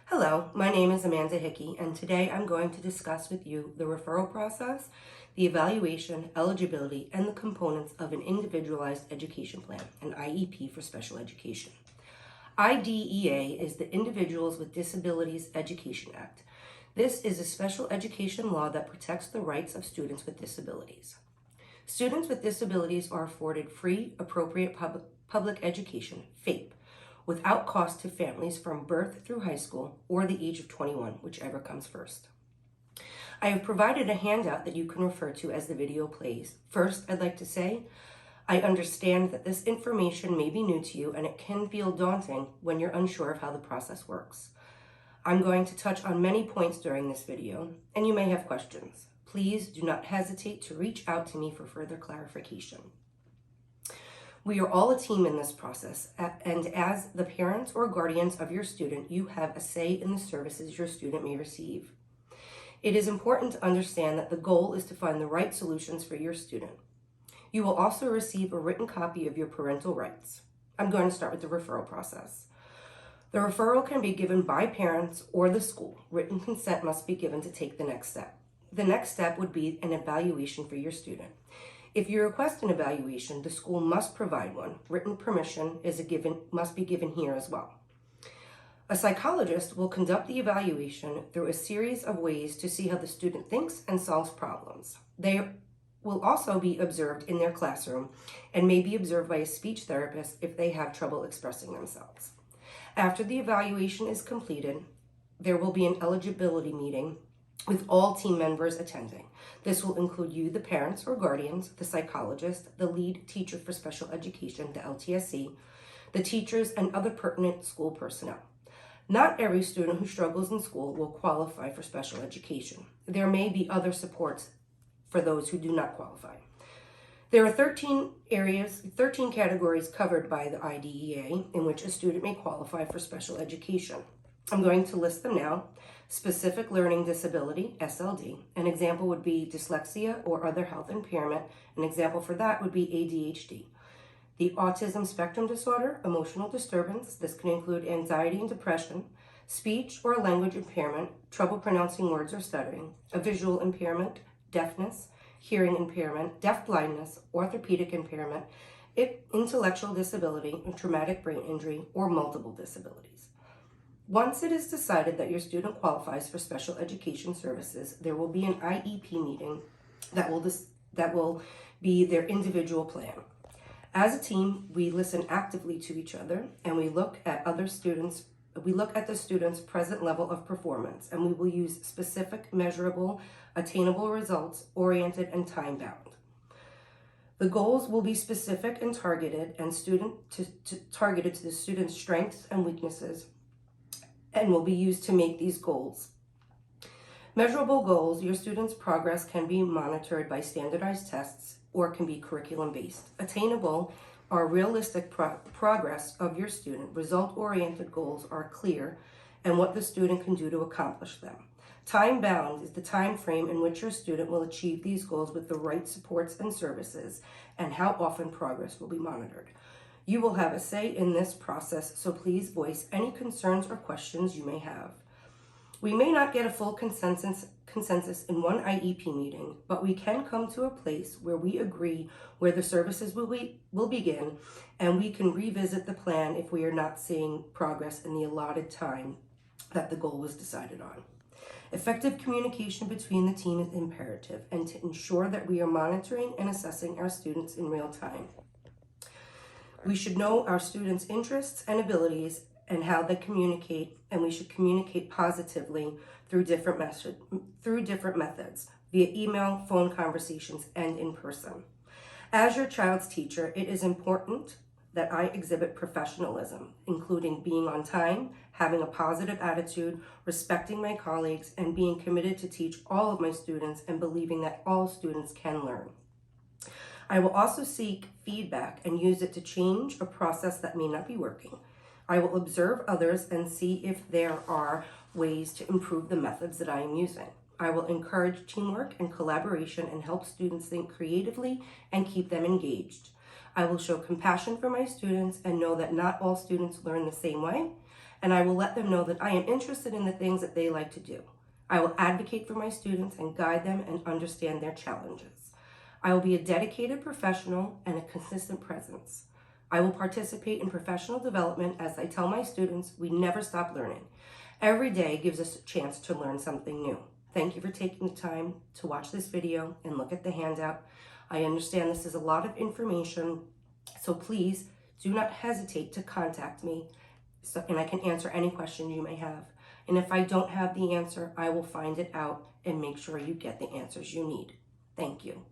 Hello, my name is Amanda Hickey, and today I'm going to discuss with you the referral process, the evaluation, eligibility, and the components of an individualized education plan, an IEP for special education. IDEA is the Individuals with Disabilities Education Act. This is a special education law that protects the rights of students with disabilities. Students with disabilities are afforded free, appropriate public education, FAPE, without cost to families from birth through high school or the age of 21, whichever comes first. I have provided a handout that you can refer to as the video plays. First, I'd like to say, I understand that this information may be new to you and it can feel daunting when you're unsure of how the process works. I'm going to touch on many points during this video, and you may have questions. Please do not hesitate to reach out to me for further clarification. We are all a team in this process, and as the parents or guardians of your student, you have a say in the services your student may receive. It is important to understand that the goal is to find the right solutions for your student. You will also receive a written copy of your parental rights. I'm going to start with the referral process. The referral can be given by parents or the school. Written consent must be given to take the next step. The next step would be an evaluation for your student. If you request an evaluation, the school must provide one. Written permission must be given here as well. A psychologist will conduct the evaluation through a series of ways to see how the student thinks and solves problems. They will also be observed in their classroom and may be observed by a speech therapist if they have trouble expressing themselves. After the evaluation is completed, there will be an eligibility meeting with all team members attending. This will include you, the parents or guardians, the psychologist, the lead teacher for special education, the LTSC, the teachers, and other pertinent school personnel. Not every student who struggles in school will qualify for special education. There may be other supports for those who do not qualify. There are 13 categories covered by the IDEA in which a student may qualify for special education. I'm going to list them now. Specific learning disability, SLD. An example would be dyslexia or other health impairment. An example for that would be ADHD. The autism spectrum disorder, emotional disturbance. This can include anxiety and depression, speech or language impairment, trouble pronouncing words or stuttering, a visual impairment, deafness, hearing impairment, deafblindness, orthopedic impairment, intellectual disability, traumatic brain injury, or multiple disabilities. Once it is decided that your student qualifies for special education services, there will be an IEP meeting that will be their individual plan. As a team, we listen actively to each other and we look at the student's present level of performance, and we will use specific, measurable, attainable results, oriented and time-bound. The goals will be specific and targeted targeted to the student's strengths and weaknesses, and will be used to make these goals. Measurable goals, your student's progress can be monitored by standardized tests or can be curriculum-based. Attainable are realistic progress of your student. Result-oriented goals are clear and what the student can do to accomplish them. Time-bound is the time frame in which your student will achieve these goals with the right supports and services, and how often progress will be monitored. You will have a say in this process, so please voice any concerns or questions you may have. We may not get a full consensus in one IEP meeting, but we can come to a place where we agree where the services will begin, and we can revisit the plan if we are not seeing progress in the allotted time that the goal was decided on. Effective communication between the team is imperative, and to ensure that we are monitoring and assessing our students in real time. We should know our students' interests and abilities and how they communicate, and we should communicate positively through different methods, via email, phone conversations, and in person. As your child's teacher, it is important that I exhibit professionalism, including being on time, having a positive attitude, respecting my colleagues, and being committed to teach all of my students and believing that all students can learn. I will also seek feedback and use it to change a process that may not be working. I will observe others and see if there are ways to improve the methods that I am using. I will encourage teamwork and collaboration and help students think creatively and keep them engaged. I will show compassion for my students and know that not all students learn the same way, and I will let them know that I am interested in the things that they like to do. I will advocate for my students and guide them and understand their challenges. I will be a dedicated professional and a consistent presence. I will participate in professional development as I tell my students we never stop learning. Every day gives us a chance to learn something new. Thank you for taking the time to watch this video and look at the handout. I understand this is a lot of information, so please do not hesitate to contact me and I can answer any questions you may have. And if I don't have the answer, I will find it out and make sure you get the answers you need. Thank you.